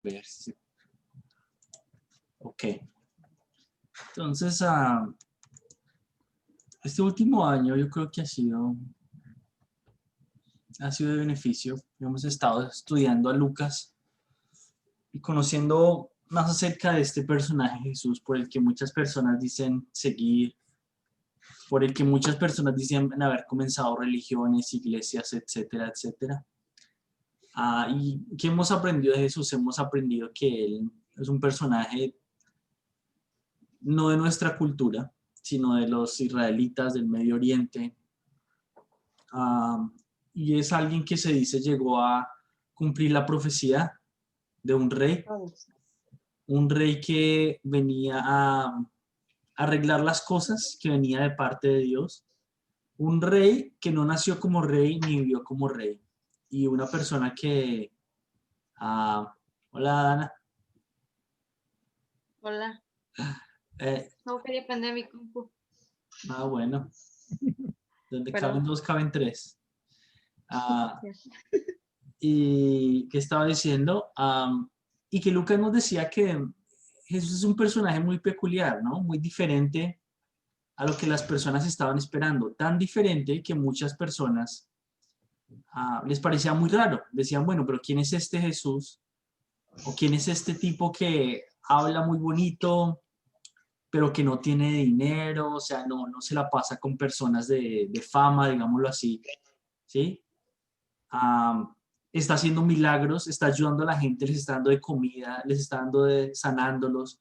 ver si... Ok. Entonces, este último año yo creo que ha sido de beneficio. Hemos estado estudiando a Lucas y conociendo más acerca de este personaje Jesús, por el que muchas personas dicen seguir, por el que muchas personas dicen haber comenzado religiones, iglesias, etcétera, etcétera. ¿Y qué hemos aprendido de Jesús? Hemos aprendido que Él es un personaje no de nuestra cultura, sino de los israelitas del Medio Oriente. Y es alguien que se dice llegó a cumplir la profecía de un rey que venía a arreglar las cosas, que venía de parte de Dios, un rey que no nació como rey ni vivió como rey, y una persona que... hola, Dana. Hola. Eh, No quería prender mi compu. Bueno. Donde Perdón. caben dos, caben tres. Y que estaba diciendo, y que Lucas nos decía que Jesús es un personaje muy peculiar, ¿no? Muy diferente a lo que las personas estaban esperando. Tan diferente que muchas personas les parecía muy raro. Decían, bueno, pero ¿quién es este Jesús? ¿O quién es este tipo que habla muy bonito, pero que no tiene dinero? O sea, no se la pasa con personas de fama, digámoslo así, ¿sí? Está haciendo milagros, está ayudando a la gente, les está dando de comida, les está dando de sanándolos,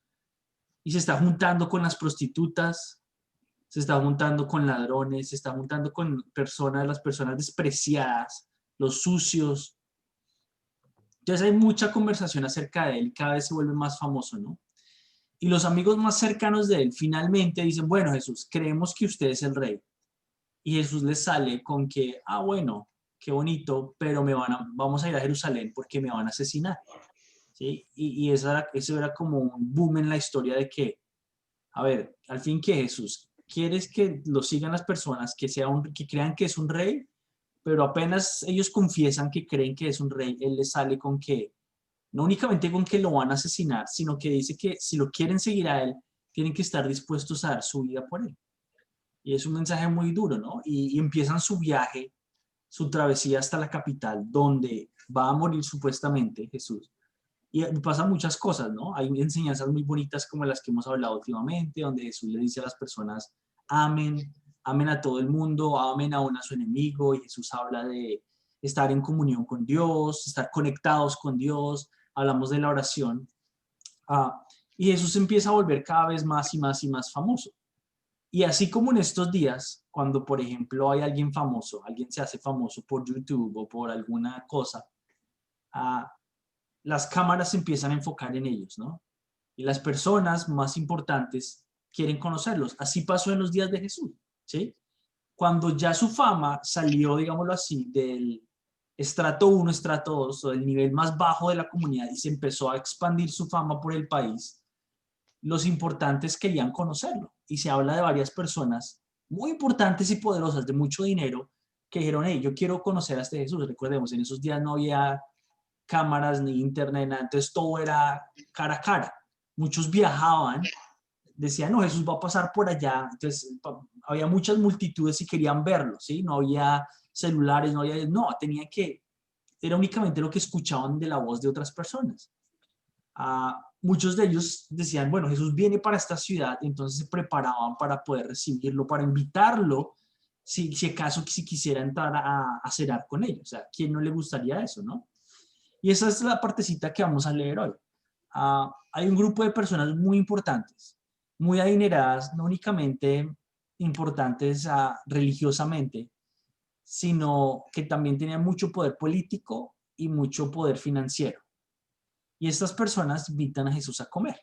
y se está juntando con las prostitutas, se está juntando con ladrones, se está juntando con personas, las personas despreciadas, los sucios. Entonces hay mucha conversación acerca de él, cada vez se vuelve más famoso, ¿no? Y los amigos más cercanos de él finalmente dicen, bueno, Jesús, creemos que usted es el rey. Y Jesús les sale con que, bueno, qué bonito, pero vamos a ir a Jerusalén porque me van a asesinar, ¿sí? Y eso era como un boom en la historia de que, a ver, al fin que Jesús, ¿quieres que lo sigan las personas, que crean que es un rey? Pero apenas ellos confiesan que creen que es un rey, él les sale con que, no únicamente con que lo van a asesinar, sino que dice que si lo quieren seguir a él, tienen que estar dispuestos a dar su vida por él. Y es un mensaje muy duro, ¿no? Y empiezan su viaje, su travesía hasta la capital, donde va a morir supuestamente Jesús. Y pasan muchas cosas, ¿no? Hay enseñanzas muy bonitas como las que hemos hablado últimamente, donde Jesús le dice a las personas, amen, amen a todo el mundo, amen aún a su enemigo, y Jesús habla de estar en comunión con Dios, estar conectados con Dios, hablamos de la oración, y Jesús empieza a volver cada vez más y más y más famoso. Y así como en estos días, cuando por ejemplo hay alguien famoso, alguien se hace famoso por YouTube o por alguna cosa, las cámaras se empiezan a enfocar en ellos, ¿no? Y las personas más importantes quieren conocerlos. Así pasó en los días de Jesús, ¿sí? Cuando ya su fama salió, digámoslo así, del estrato 1, estrato 2, o del nivel más bajo de la comunidad, y se empezó a expandir su fama por el país, los importantes querían conocerlo. Y se habla de varias personas muy importantes y poderosas, de mucho dinero, que dijeron, hey, yo quiero conocer a este Jesús. Recordemos, en esos días no había cámaras ni internet, nada, entonces todo era cara a cara. Muchos viajaban, decían, no, Jesús va a pasar por allá. Entonces había muchas multitudes y querían verlo, ¿sí? No había celulares, tenían que, era únicamente lo que escuchaban de la voz de otras personas. Muchos de ellos decían, bueno, Jesús viene para esta ciudad, entonces se preparaban para poder recibirlo, para invitarlo, si acaso si quisiera entrar a cenar con ellos. O sea, ¿quién no le gustaría eso, no? Y esa es la partecita que vamos a leer hoy. Hay un grupo de personas muy importantes, muy adineradas, no únicamente importantes religiosamente, sino que también tenían mucho poder político y mucho poder financiero. Y estas personas invitan a Jesús a comer,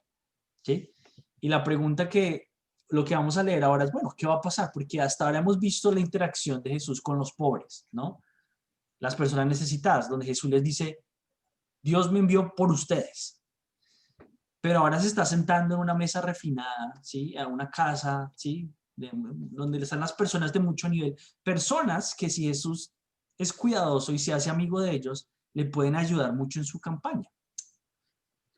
¿sí? Y lo que vamos a leer ahora es, bueno, ¿qué va a pasar? Porque hasta ahora hemos visto la interacción de Jesús con los pobres, ¿no? Las personas necesitadas, donde Jesús les dice, Dios me envió por ustedes. Pero ahora se está sentando en una mesa refinada, ¿sí? A una casa, ¿sí? Donde están las personas de mucho nivel. Personas que si Jesús es cuidadoso y se hace amigo de ellos, le pueden ayudar mucho en su campaña.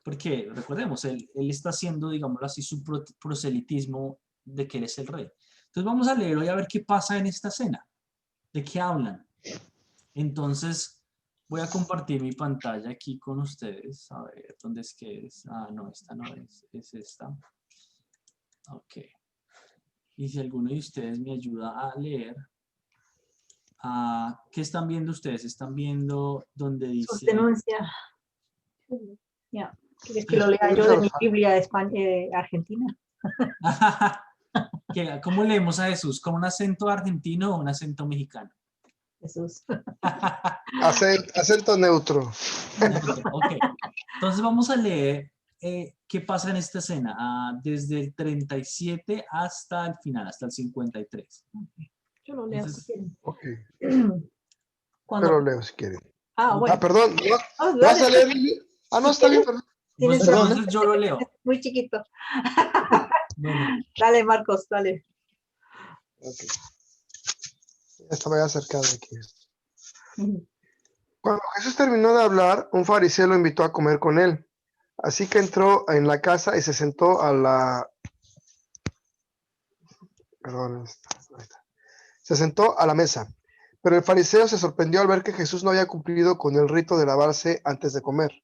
Porque, recordemos, él está haciendo, digámoslo así, su proselitismo de que él es el rey. Entonces vamos a leer hoy a ver qué pasa en esta escena, de qué hablan. Entonces voy a compartir mi pantalla aquí con ustedes. A ver, ¿dónde es que es? Ah, no, esta no es esta. Ok. Y si alguno de ustedes me ayuda a leer, ¿qué están viendo ustedes? Están viendo donde Sus dice... denuncias. Ya. ¿Quieres que lo lea yo de mi Biblia de España, Argentina? ¿Cómo leemos a Jesús? ¿Con un acento argentino o un acento mexicano? Jesús. Acento neutro. Neutro, ok. Entonces vamos a leer qué pasa en esta escena, desde el 37 hasta el final, hasta el 53. Yo lo leo si quieren. Ok, Cuando... pero leo si quieren. bueno. Perdón. Oh, ¿Vas a leer? No, está bien, perdón. Pues entonces yo lo leo. Muy chiquito. Bueno. Dale, Marcos, dale. Okay. Esta me voy a acercar de aquí. Cuando Jesús terminó de hablar, un fariseo lo invitó a comer con él. Así que entró en la casa y se sentó a la... Perdón, ahí está. Se sentó a la mesa. Pero el fariseo se sorprendió al ver que Jesús no había cumplido con el rito de lavarse antes de comer.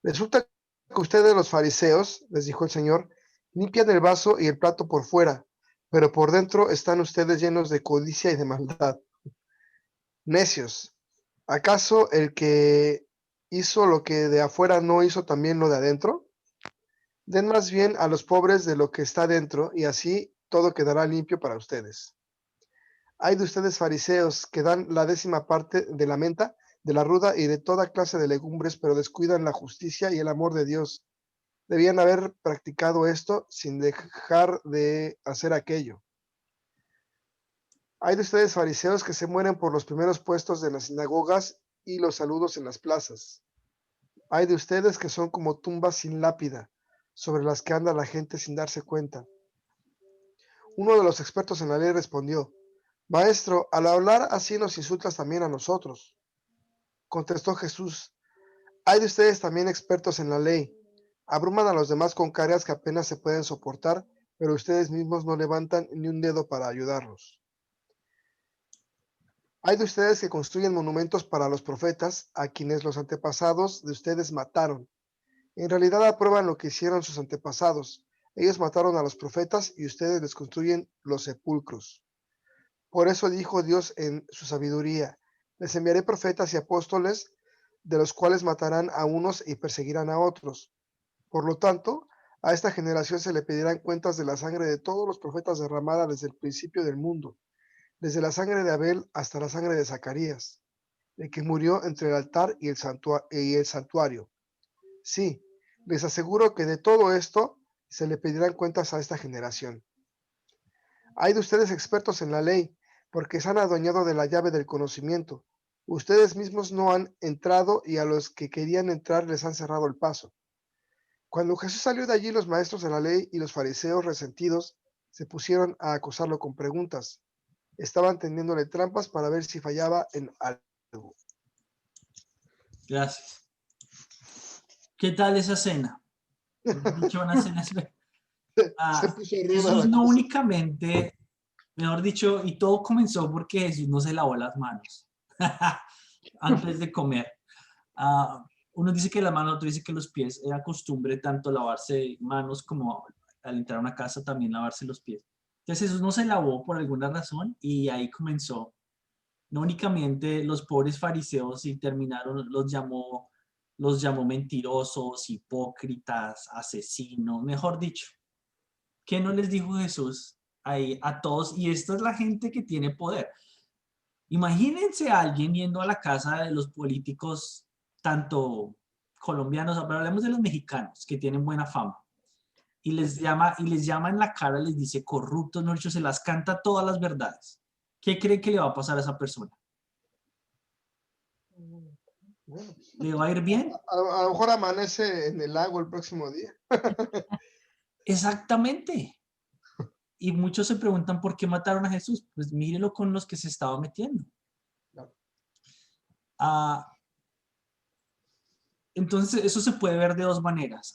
Resulta que ustedes los fariseos, les dijo el Señor, limpian el vaso y el plato por fuera, pero por dentro están ustedes llenos de codicia y de maldad. Necios, ¿acaso el que hizo lo que de afuera no hizo también lo de adentro? Den más bien a los pobres de lo que está dentro, y así todo quedará limpio para ustedes. Hay de ustedes fariseos que dan la 10ª parte de la menta, de la ruda y de toda clase de legumbres, pero descuidan la justicia y el amor de Dios. Debían haber practicado esto sin dejar de hacer aquello. Hay de ustedes fariseos que se mueren por los primeros puestos de las sinagogas y los saludos en las plazas. Hay de ustedes que son como tumbas sin lápida, sobre las que anda la gente sin darse cuenta. Uno de los expertos en la ley respondió: Maestro, al hablar así nos insultas también a nosotros. Contestó Jesús: Hay de ustedes también expertos en la ley. Abruman a los demás con cargas que apenas se pueden soportar, pero ustedes mismos no levantan ni un dedo para ayudarlos. Hay de ustedes que construyen monumentos para los profetas, a quienes los antepasados de ustedes mataron. En realidad aprueban lo que hicieron sus antepasados. Ellos mataron a los profetas y ustedes les construyen los sepulcros. Por eso dijo Dios en su sabiduría: les enviaré profetas y apóstoles, de los cuales matarán a unos y perseguirán a otros. Por lo tanto, a esta generación se le pedirán cuentas de la sangre de todos los profetas derramada desde el principio del mundo, desde la sangre de Abel hasta la sangre de Zacarías, el que murió entre el altar y el santuario. Sí, les aseguro que de todo esto se le pedirán cuentas a esta generación. Hay de ustedes expertos en la ley, porque se han adueñado de la llave del conocimiento. Ustedes mismos no han entrado y a los que querían entrar les han cerrado el paso. Cuando Jesús salió de allí, los maestros de la ley y los fariseos resentidos se pusieron a acosarlo con preguntas. Estaban tendiéndole trampas para ver si fallaba en algo. Gracias. ¿Qué tal esa escena? Dicho una escena. Jesús no únicamente, mejor dicho, y todo comenzó porque Jesús no se lavó las manos antes de comer. Uno dice que las manos, otro dice que los pies. Era costumbre tanto lavarse manos como al entrar a una casa también lavarse los pies. Entonces Jesús no se lavó por alguna razón y ahí comenzó. No únicamente los pobres fariseos y terminaron, los llamó mentirosos, hipócritas, asesinos, mejor dicho. ¿Qué no les dijo Jesús ahí a todos? Y esta es la gente que tiene poder. Imagínense a alguien yendo a la casa de los políticos, tanto colombianos, pero hablemos de los mexicanos, que tienen buena fama, y les llama en la cara, les dice corruptos, no dicho, se las canta todas las verdades. ¿Qué cree que le va a pasar a esa persona? ¿Le va a ir bien? A lo mejor amanece en el lago el próximo día. Exactamente. Y muchos se preguntan por qué mataron a Jesús. Pues mírenlo con los que se estaba metiendo. Entonces, eso se puede ver de dos maneras.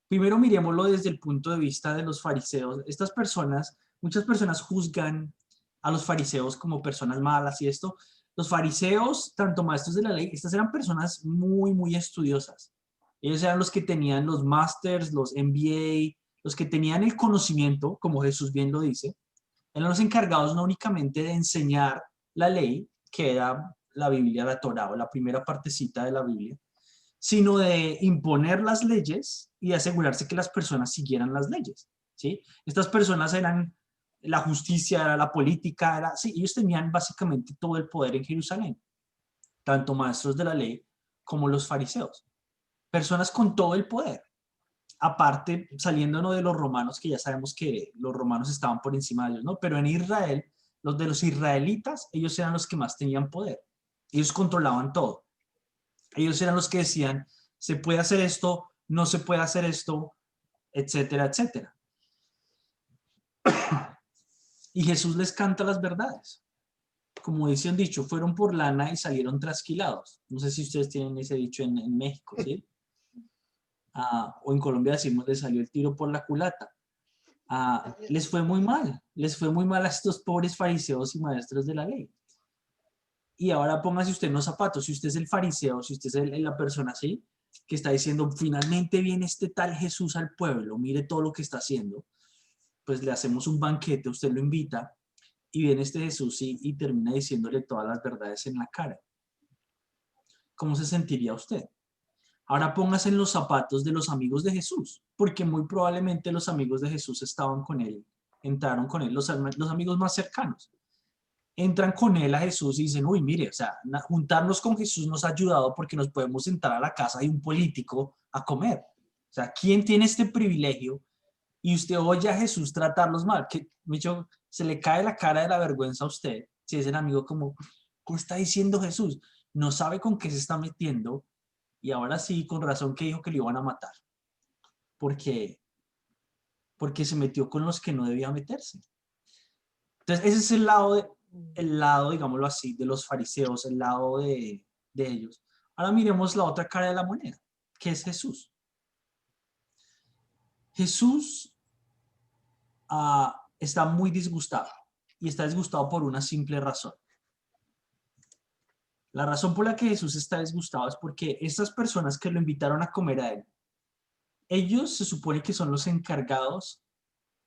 Primero, miremoslo desde el punto de vista de los fariseos. Estas personas, muchas personas juzgan a los fariseos como personas malas y esto. Los fariseos, tanto maestros de la ley, estas eran personas muy, muy estudiosas. Ellos eran los que tenían los masters, los MBA, los que tenían el conocimiento, como Jesús bien lo dice. Eran los encargados no únicamente de enseñar la ley, que era la Biblia, la Torá, o la primera partecita de la Biblia, sino de imponer las leyes y de asegurarse que las personas siguieran las leyes, ¿sí? Estas personas eran la justicia, era la política, sí, ellos tenían básicamente todo el poder en Jerusalén, tanto maestros de la ley como los fariseos. Personas con todo el poder. Aparte, saliéndonos de los romanos, que ya sabemos que los romanos estaban por encima de ellos, ¿no? Pero en Israel, los de los israelitas, ellos eran los que más tenían poder. Ellos controlaban todo. Ellos eran los que decían, se puede hacer esto, no se puede hacer esto, etcétera, etcétera. Y Jesús les canta las verdades. Como dice un dicho, fueron por lana y salieron trasquilados. No sé si ustedes tienen ese dicho en México, ¿sí? O en Colombia decimos, les salió el tiro por la culata. Les fue muy mal a estos pobres fariseos y maestros de la ley. Y ahora póngase usted en los zapatos, si usted es el fariseo, si usted es la persona así, que está diciendo, finalmente viene este tal Jesús al pueblo, mire todo lo que está haciendo, pues le hacemos un banquete, usted lo invita, y viene este Jesús y termina diciéndole todas las verdades en la cara. ¿Cómo se sentiría usted? Ahora póngase en los zapatos de los amigos de Jesús, porque muy probablemente los amigos de Jesús estaban con él, entraron con él, los amigos más cercanos. Entran con él a Jesús y dicen, uy, mire, o sea, juntarnos con Jesús nos ha ayudado porque nos podemos sentar a la casa de un político a comer. O sea, ¿quién tiene este privilegio? Y usted oye a Jesús tratarlos mal, que se le cae la cara de la vergüenza a usted, si es el amigo como, ¿cómo está diciendo Jesús? No sabe con qué se está metiendo y ahora sí, con razón que dijo que le iban a matar. Porque se metió con los que no debía meterse. Entonces, ese es el lado, digámoslo así, de los fariseos, el lado de ellos. Ahora miremos la otra cara de la moneda, que es Jesús. Jesús está muy disgustado y está disgustado por una simple razón. La razón por la que Jesús está disgustado es porque estas personas que lo invitaron a comer a él, ellos se supone que son los encargados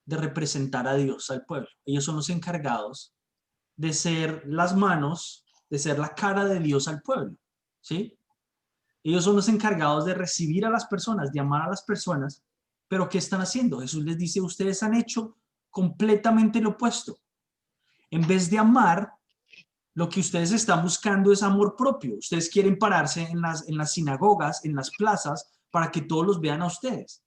de representar a Dios al pueblo. Ellos son los encargados de ser las manos, de ser la cara de Dios al pueblo, ¿sí? Ellos son los encargados de recibir a las personas, de amar a las personas, pero ¿qué están haciendo? Jesús les dice, ustedes han hecho completamente lo opuesto. En vez de amar, lo que ustedes están buscando es amor propio. Ustedes quieren pararse en las sinagogas, en las plazas, para que todos los vean a ustedes.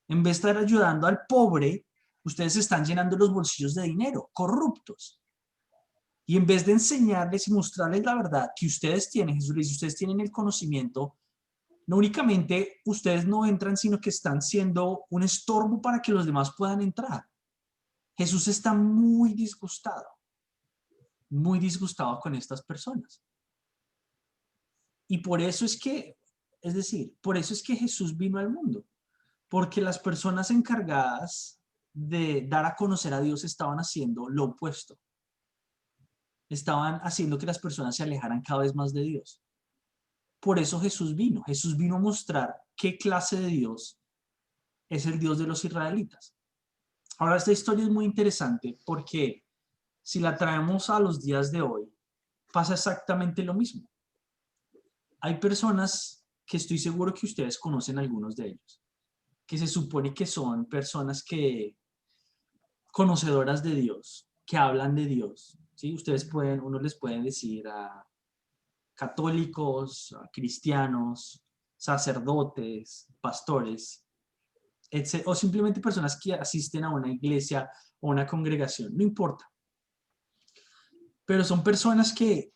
En vez de estar ayudando al pobre, ustedes están llenando los bolsillos de dinero, corruptos. Y en vez de enseñarles y mostrarles la verdad que ustedes tienen, Jesús les dice, ustedes tienen el conocimiento, no únicamente ustedes no entran, sino que están siendo un estorbo para que los demás puedan entrar. Jesús está muy disgustado con estas personas. Y por eso es que, por eso es que Jesús vino al mundo, porque las personas encargadas de dar a conocer a Dios estaban haciendo lo opuesto. Estaban haciendo que las personas se alejaran cada vez más de Dios. Por eso Jesús vino. Jesús vino a mostrar qué clase de Dios es el Dios de los israelitas. Ahora, esta historia es muy interesante porque si la traemos a los días de hoy, pasa exactamente lo mismo. Hay personas que estoy seguro que ustedes conocen algunos de ellos, que se supone que son personas que conocedoras de Dios, que hablan de Dios. ¿Sí? Uno les puede decir a católicos, a cristianos, sacerdotes, pastores, o simplemente personas que asisten a una iglesia o una congregación, no importa. Pero son personas que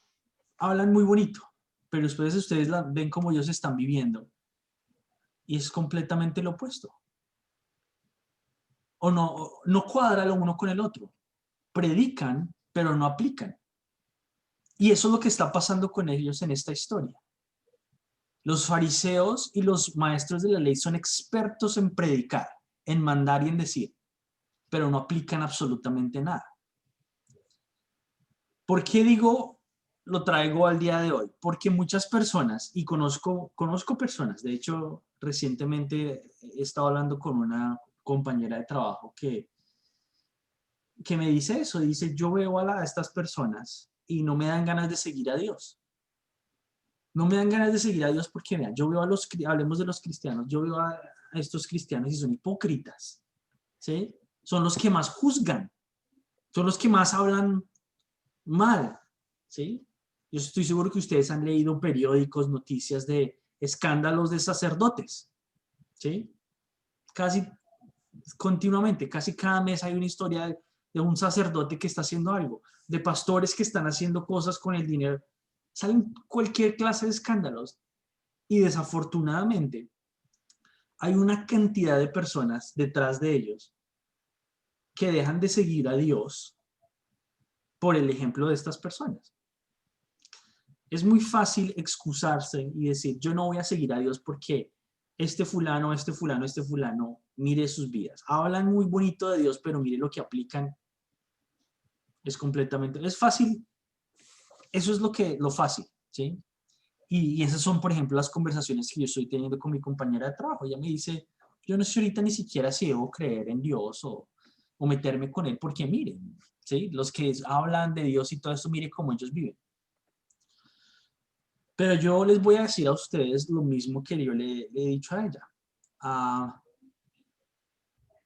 hablan muy bonito, pero después ustedes ven cómo ellos están viviendo y es completamente lo opuesto. O no cuadra lo uno con el otro. Predican, pero no aplican. Y eso es lo que está pasando con ellos en esta historia. Los fariseos y los maestros de la ley son expertos en predicar, en mandar y en decir, pero no aplican absolutamente nada. ¿Por qué digo lo traigo al día de hoy? Porque muchas personas, y conozco personas, de hecho, recientemente he estado hablando con una compañera de trabajo que me dice eso, dice, yo veo a estas personas y no me dan ganas de seguir a Dios. No me dan ganas de seguir a Dios porque, vean, yo veo hablemos de los cristianos, yo veo a estos cristianos y son hipócritas, ¿sí? Son los que más juzgan, son los que más hablan mal, ¿sí? Yo estoy seguro que ustedes han leído periódicos, noticias de escándalos de sacerdotes, ¿sí? Casi continuamente, casi cada mes hay una historia de un sacerdote que está haciendo algo, de pastores que están haciendo cosas con el dinero. Salen cualquier clase de escándalos y desafortunadamente hay una cantidad de personas detrás de ellos que dejan de seguir a Dios por el ejemplo de estas personas. Es muy fácil excusarse y decir, yo no voy a seguir a Dios porque este fulano, mire sus vidas. Hablan muy bonito de Dios, pero mire lo que aplican. Es fácil. Eso es lo fácil, ¿sí? Y esas son, por ejemplo, las conversaciones que yo estoy teniendo con mi compañera de trabajo. Ella me dice, yo no sé ahorita ni siquiera si debo creer en Dios o meterme con Él, porque miren, ¿sí? Los que hablan de Dios y todo esto, mire cómo ellos viven. Pero yo les voy a decir a ustedes lo mismo que yo le he dicho a ella.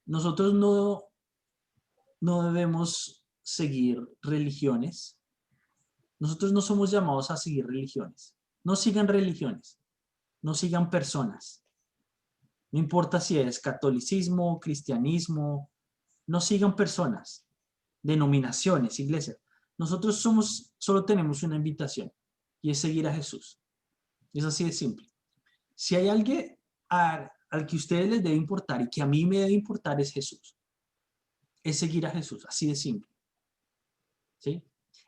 Nosotros no debemos seguir religiones. Nosotros no somos llamados a seguir religiones. No sigan religiones. No sigan personas. No importa si es catolicismo, cristianismo. No sigan personas, denominaciones, iglesias. Nosotros solo tenemos una invitación y es seguir a Jesús. Es así de simple. Si hay alguien al que a ustedes les debe importar y que a mí me debe importar es Jesús. Es seguir a Jesús, así de simple. ¿Sí?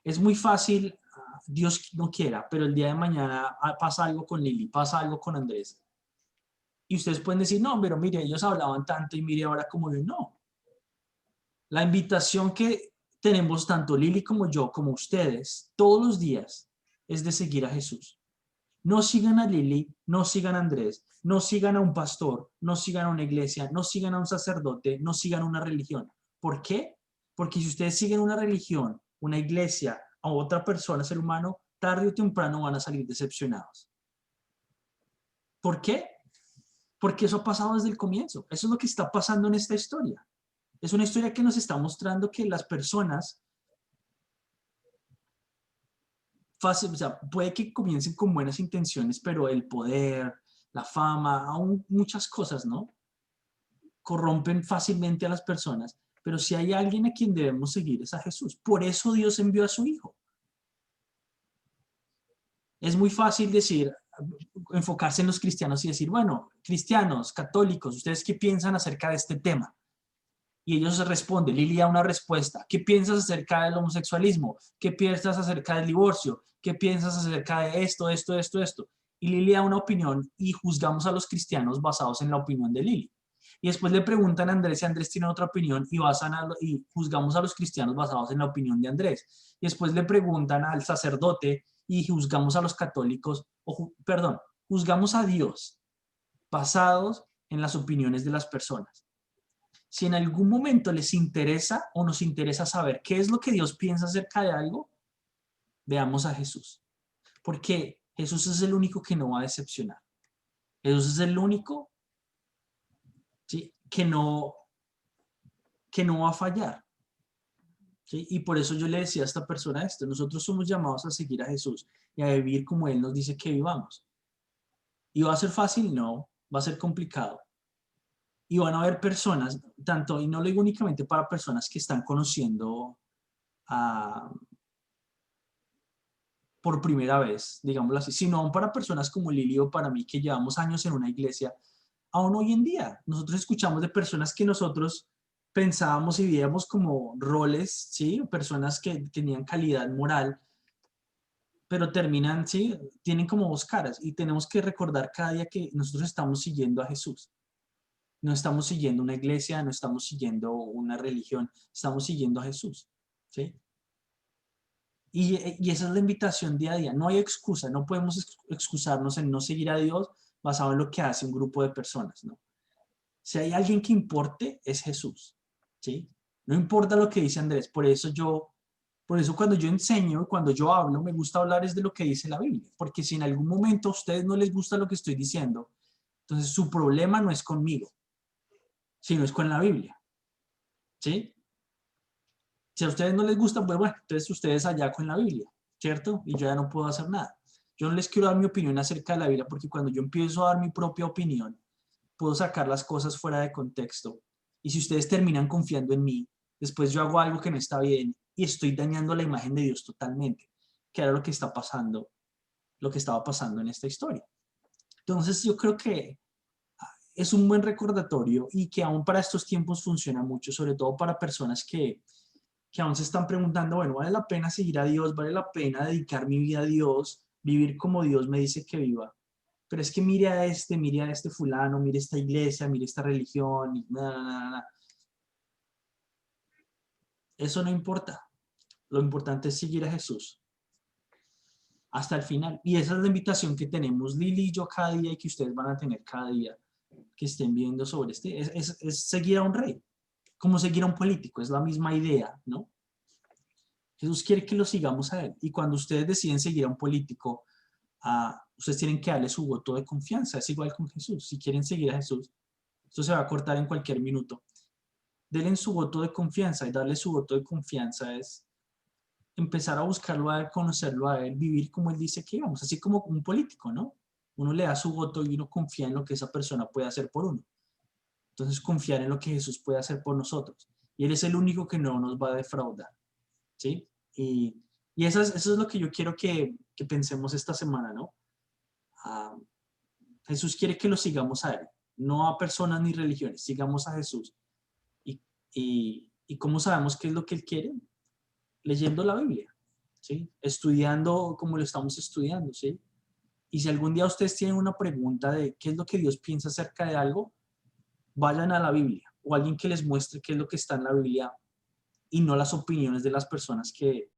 Es muy fácil, Dios no quiera, pero el día de mañana pasa algo con Lili, pasa algo con Andrés. Y ustedes pueden decir, no, pero mire, ellos hablaban tanto y mire ahora como yo. No. La invitación que tenemos tanto Lili como yo, como ustedes, todos los días, es de seguir a Jesús. No sigan a Lili, no sigan a Andrés, no sigan a un pastor, no sigan a una iglesia, no sigan a un sacerdote, no sigan a una religión. ¿Por qué? Porque si ustedes siguen una religión, una iglesia, a otra persona, ser humano, tarde o temprano van a salir decepcionados. ¿Por qué? Porque eso ha pasado desde el comienzo. Eso es lo que está pasando en esta historia. Es una historia que nos está mostrando que las personas fácil, o sea, puede que comiencen con buenas intenciones, pero el poder, la fama, aún muchas cosas, ¿no? Corrompen fácilmente a las personas, pero si hay alguien a quien debemos seguir es a Jesús. Por eso Dios envió a su Hijo. Es muy fácil decir, enfocarse en los cristianos y decir, bueno, cristianos, católicos, ¿ustedes qué piensan acerca de este tema? Y ellos responden, Lili da una respuesta. ¿Qué piensas acerca del homosexualismo? ¿Qué piensas acerca del divorcio? ¿Qué piensas acerca de esto? Y Lili da una opinión y juzgamos a los cristianos basados en la opinión de Lili. Y después le preguntan a Andrés si Andrés tiene otra opinión y juzgamos a los cristianos basados en la opinión de Andrés. Y después le preguntan al sacerdote y juzgamos a los católicos, juzgamos a Dios basados en las opiniones de las personas. Si en algún momento les interesa o nos interesa saber qué es lo que Dios piensa acerca de algo, veamos a Jesús. Porque Jesús es el único que no va a decepcionar. Jesús es el único, ¿sí?, que no va a fallar. ¿Sí? Y por eso yo le decía a esta persona esto. Nosotros somos llamados a seguir a Jesús y a vivir como Él nos dice que vivamos. ¿Y va a ser fácil? No. Va a ser complicado. Y van a haber personas, tanto, y no lo digo únicamente para personas que están conociendo por primera vez, digámoslo así, sino aún para personas como Lili o para mí que llevamos años en una iglesia, aún hoy en día. Nosotros escuchamos de personas que nosotros pensábamos y veíamos como roles, ¿sí? Personas que tenían calidad moral, pero terminan, sí, tienen como dos caras y tenemos que recordar cada día que nosotros estamos siguiendo a Jesús. No estamos siguiendo una iglesia, no estamos siguiendo una religión, estamos siguiendo a Jesús, ¿sí? Y esa es la invitación día a día. No hay excusa, no podemos excusarnos en no seguir a Dios basado en lo que hace un grupo de personas, ¿no? Si hay alguien que importe, es Jesús, ¿sí? No importa lo que dice Andrés, por eso cuando yo enseño, cuando yo hablo, me gusta hablar es de lo que dice la Biblia, porque si en algún momento a ustedes no les gusta lo que estoy diciendo, entonces su problema no es conmigo, sino es con la Biblia, ¿sí? Si a ustedes no les gusta, pues bueno, entonces ustedes allá con la Biblia, ¿cierto? Y yo ya no puedo hacer nada. Yo no les quiero dar mi opinión acerca de la Biblia, porque cuando yo empiezo a dar mi propia opinión, puedo sacar las cosas fuera de contexto. Y si ustedes terminan confiando en mí, después yo hago algo que no está bien y estoy dañando la imagen de Dios totalmente, que era lo que está pasando, lo que estaba pasando en esta historia. Entonces yo creo que es un buen recordatorio y que aún para estos tiempos funciona mucho, sobre todo para personas que aún se están preguntando, bueno, ¿vale la pena seguir a Dios? ¿Vale la pena dedicar mi vida a Dios? Vivir como Dios me dice que viva. Pero es que mire a este fulano, mire esta iglesia, mire esta religión, y nada. Eso no importa. Lo importante es seguir a Jesús hasta el final. Y esa es la invitación que tenemos Lili y yo cada día y que ustedes van a tener cada día que estén viendo sobre es seguir a un rey, como seguir a un político, es la misma idea, ¿no? Jesús quiere que lo sigamos a él. Y cuando ustedes deciden seguir a un político, ustedes tienen que darle su voto de confianza. Es igual con Jesús. Si quieren seguir a Jesús, esto se va a cortar en cualquier minuto. Denle su voto de confianza, y darle su voto de confianza es empezar a buscarlo a él, conocerlo a él, vivir como él dice que íbamos, así como un político, ¿no? Uno le da su voto y uno confía en lo que esa persona puede hacer por uno. Entonces confiar en lo que Jesús puede hacer por nosotros. Y él es el único que no nos va a defraudar, ¿sí? Y eso es lo que yo quiero que pensemos esta semana, ¿no? Jesús quiere que lo sigamos a él, no a personas ni religiones, sigamos a Jesús. ¿Y cómo sabemos qué es lo que él quiere? Leyendo la Biblia, ¿sí? Estudiando como lo estamos estudiando, ¿sí? Y si algún día ustedes tienen una pregunta de qué es lo que Dios piensa acerca de algo, vayan a la Biblia o alguien que les muestre qué es lo que está en la Biblia y no las opiniones de las personas que